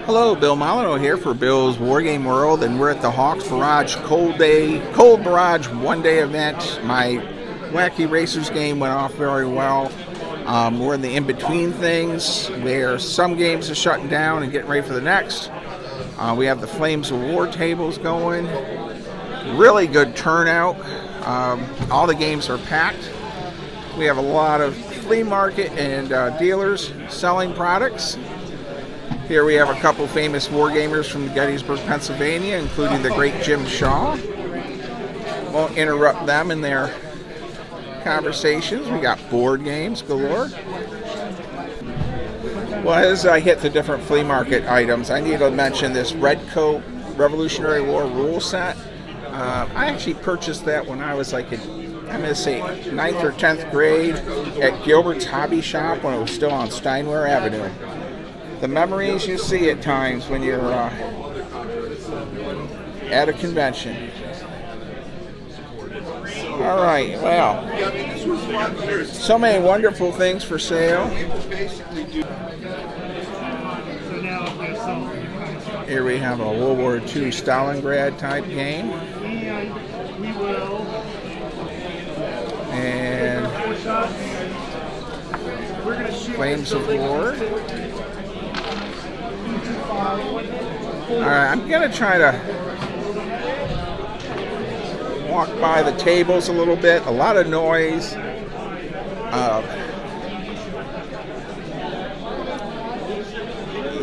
Hello, Bill Molyneux here for Bill's Wargame World, and we're at the Hawks Barrage Cold Barrage one-day event. My Wacky Racers game went off very well. We're in the in-between things where some games are shutting down and getting ready for the next. We have the Flames of War tables going. Really good turnout. All the games are packed. We have a lot of flea market and dealers selling products. Here we have a couple famous wargamers from Gettysburg, Pennsylvania, including the great Jim Shaw. Won't interrupt them in their conversations. We got board games galore. Well, as I hit the different flea market items, I need to mention this Red Coat Revolutionary War rule set. I actually purchased that when I was like in, I'm going to say 9th or 10th grade at Gilbert's Hobby Shop when it was still on Steinway Avenue. The memories you see at times when you're at a convention. All right, well, so many wonderful things for sale. Here we have a World War II Stalingrad type game. And Flames of War. Alright, I'm going to try to walk by the tables a little bit. A lot of noise.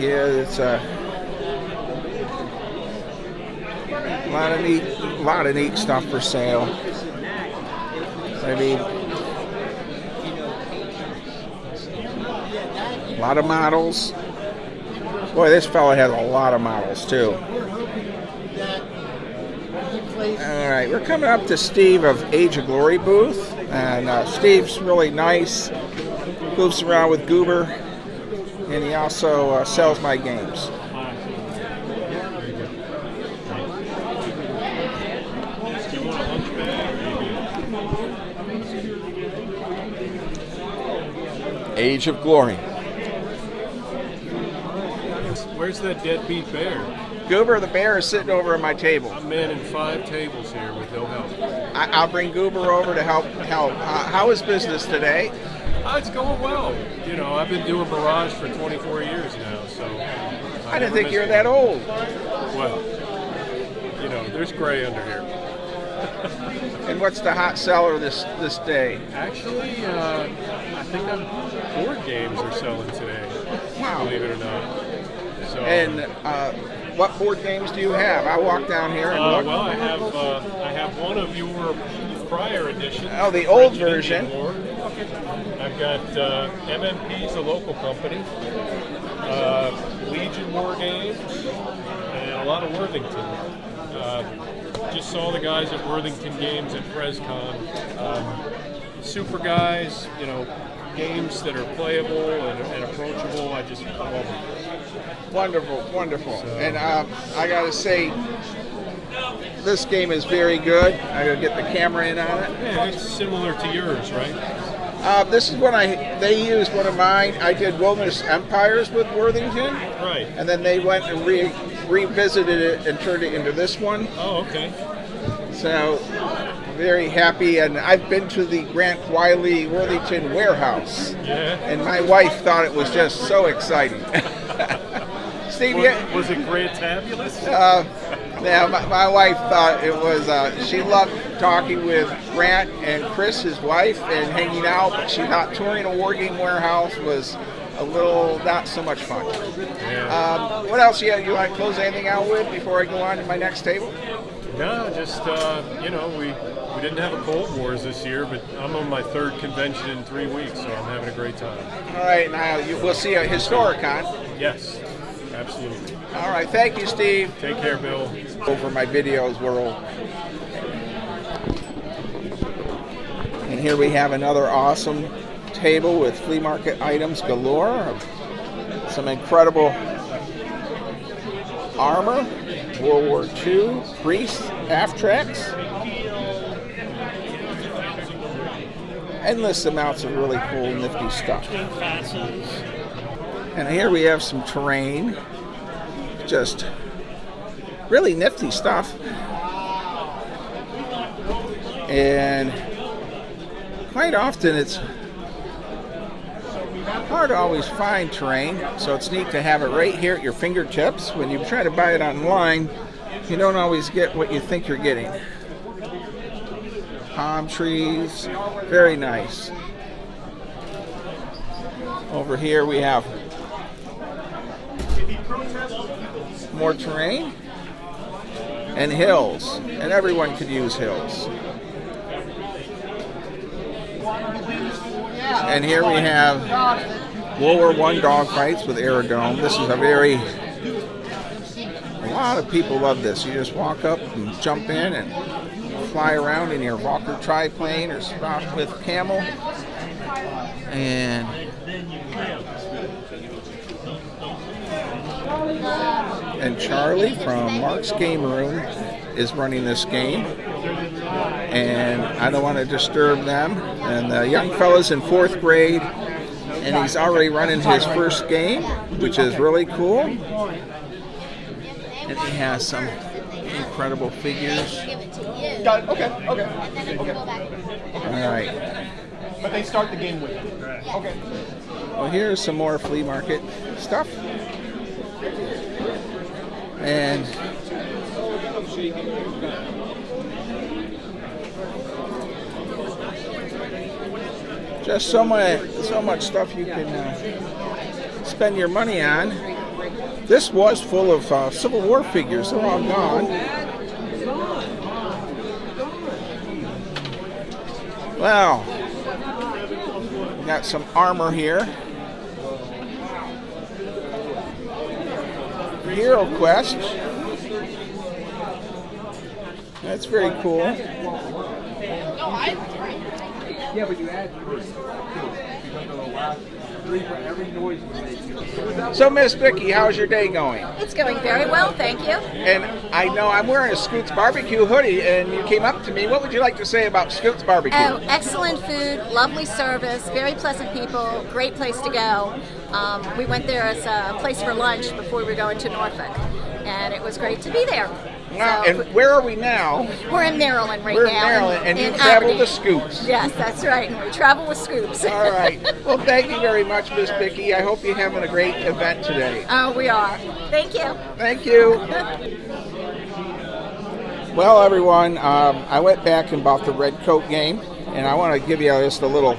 Yeah, it's a lot of neat stuff for sale. I mean, a lot of models. Boy, this fella has a lot of models, too. All right, we're coming up to Steve of Age of Glory booth. And Steve's really nice. Goofs around with Goober. And he also sells my games. Age of Glory. Where's that deadbeat bear? Goober the bear is sitting over at my table. I'm manning 5 tables here with no help. I'll bring Goober over to help. How is business today? It's going well. You know, I've been doing Barrage for 24 years now, so... I didn't think you were that old. Well, you know, there's gray under here. And what's the hot seller this day? Actually, I think board games are selling today. Wow. Believe it or not. So, and what board games do you have? I walk down here and look. Well, I have one of your prior editions. Oh, the old version. I've got MMP's a local company, Legion War Games, and a lot of Worthington. Just saw the guys at Worthington Games at PresCon. Super guys, you know, games that are playable and approachable. I just love them. Wonderful, wonderful. So, and I got to say, this game is very good. I got to get the camera in on it. Yeah, it's similar to yours, right? This is when they used one of mine. I did Wilderness Empires with Worthington. Right. And then they went and revisited it and turned it into this one. Oh, okay. So, very happy. And I've been to the Grant Wiley Worthington warehouse. Yeah. And my wife thought it was just so exciting. Steve, was it Grant-tabulous? Yeah, my wife thought it was, she loved talking with Grant and Chris, his wife, and hanging out, but she thought touring a wargame warehouse was a little not so much fun. Yeah. What else you want to close anything out with before I go on to my next table? No, just, you know, we didn't have a Cold Wars this year, but I'm on my 3rd convention in 3 weeks, so I'm having a great time. All right, now we'll see you at Historicon. Yes. Absolutely. All right, thank you, Steve. Take care, Bill. Over my videos world. And here we have another awesome table with flea market items galore. Some incredible armor, World War II, priests, Aftrax. Endless amounts of really cool, nifty stuff. And here we have some terrain. Just really nifty stuff. And quite often it's hard to always find terrain, so it's neat to have it right here at your fingertips. When you try to buy it online, you don't always get what you think you're getting. Palm trees, very nice. Over here we have more terrain and hills, and everyone could use hills. And here we have World War I dogfights with Aerodome. This is a lot of people love this. You just walk up and jump in and fly around in your Walker triplane or stop with Camel. And Charlie from Mark's Game Room is running this game, and I don't want to disturb them. And the young fella's in 4th grade, and he's already running his first game, which is really cool. And he has some incredible figures. Got it. Okay. All right. But they start the game with it. Okay. Well, here's some more flea market stuff. And just so much stuff you can spend your money on. This was full of Civil War figures. They're all gone. Well, we got some armor here. Hero Quest. That's very cool. Yeah, but you add three for every noise you make. So, Miss Vicki, how's your day going? It's going very well, thank you. And I know I'm wearing a Scoots Barbecue hoodie, and you came up to me. What would you like to say about Scoots Barbecue? Oh, excellent food, lovely service, very pleasant people, great place to go. We went there as a place for lunch before we were going to Norfolk, and it was great to be there. Wow, So, and where are we now? we're in Maryland right We're now. in Maryland, and you in travel Aberdeen. to Scoots. Yes, that's right. We travel with Scoops. All right. Well, thank you very much, Miss Vicki. I hope you're having a great event today. Oh, we are. Thank you. Thank you. Well, everyone, I went back and bought the Red Coat game, and I want to give you just a little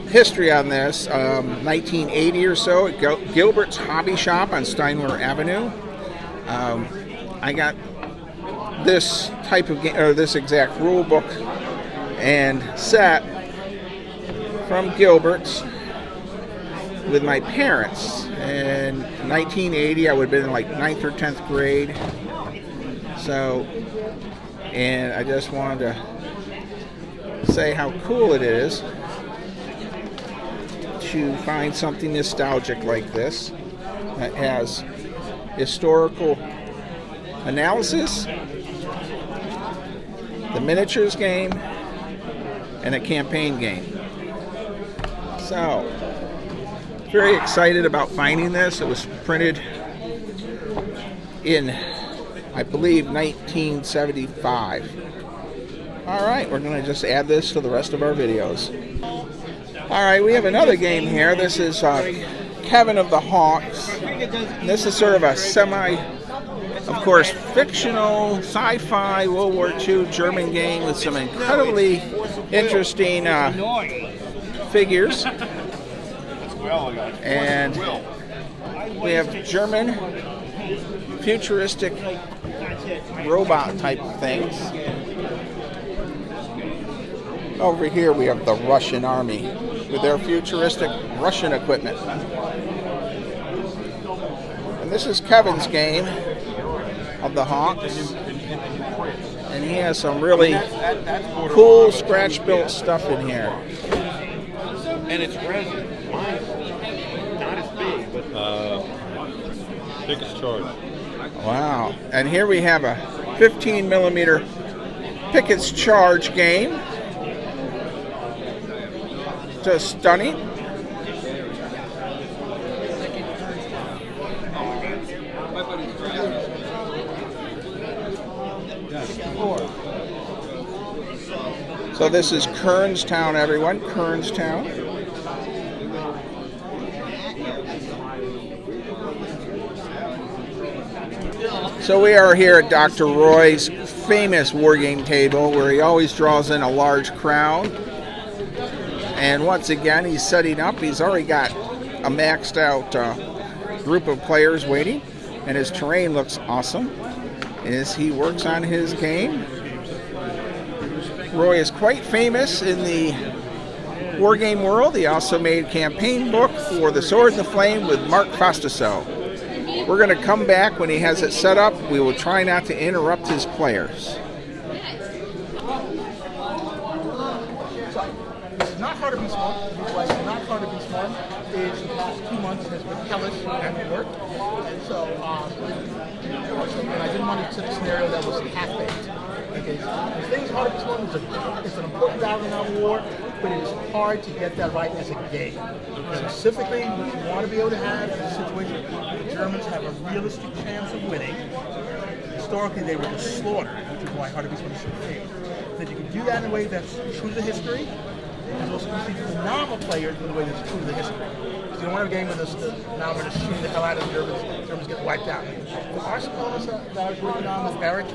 history on this. 1980 or so at Gilbert's Hobby Shop on Steinway Avenue. I got this type of game, or this exact rule book and set from Gilbert's with my parents. In 1980, I would have been in like 9th or 10th grade. So, and I just wanted to say how cool it is to find something nostalgic like this that has historical analysis, the miniatures game, and a campaign game. So, very excited about finding this. It was printed in, I believe, 1975. All right, we're going to just add this to the rest of our videos. All right, we have another game here. This is Kevin of the Hawks. And this is sort of a of course, fictional sci-fi World War II German game with some incredibly interesting figures. And we have German futuristic robot type things. Over here we have the Russian army with their futuristic Russian equipment. And this is Kevin's game of the Hawks. And he has some really cool scratch-built stuff in here. And it's resin. Mine's not as big, but Biggest charge. Wow. And here we have a 15 millimeter Pickett's Charge game. Just stunning. So this is Kernstown, everyone. Kernstown. So we are here at Dr. Roy's famous wargame table where he always draws in a large crowd. And once again, he's setting up. He's already got a maxed out group of players waiting. And his terrain looks awesome as he works on his game. Roy is quite famous in the wargame world. He also made a campaign book for The Sword and the Flame with Mark Fostaso. We're going to come back when he has it set up. We will try not to interrupt his players. It's not hard to be smart. Like, not hard to be smart is the past 2 months has been hellish at work. So, and I didn't want to set a scenario that was half-baked. Okay, the thing's hard to be smart. It's an important battle in our war, but it is hard to get that right as a game. Specifically, what you want to be able to have is a situation where the Germans have a realistic chance of winning. Historically, they were just slaughtered, which is why hard to be smart is so fair. That you can do that in a way that's true to history. There's also going to be phenomenal players in a way that's true to history. So you don't want a game where now we're just shooting the hell out of the Germans get wiped out. The arts components that I was working on with Barrage,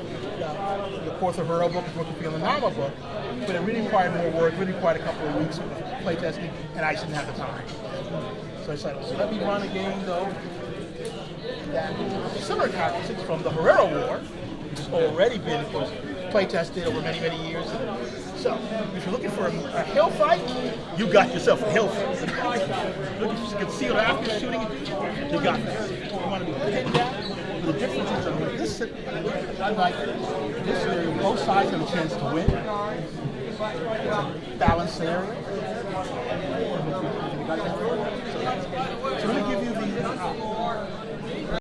the Fourth of Hero book is working for a phenomenal book, but it really required more work, really required a couple of weeks of playtesting, and I just didn't have the time. So I said, let me run a game though that has similar characteristics from the Herero War, which has already been, of course, playtested over many, many years. So, if you're looking for a hill fight, you got yourself a hill fight. Looking for concealed after shooting, you got that. You want to be pinned down. The difference is that with this, like this area, both sides have a chance to win. It's a balanced area.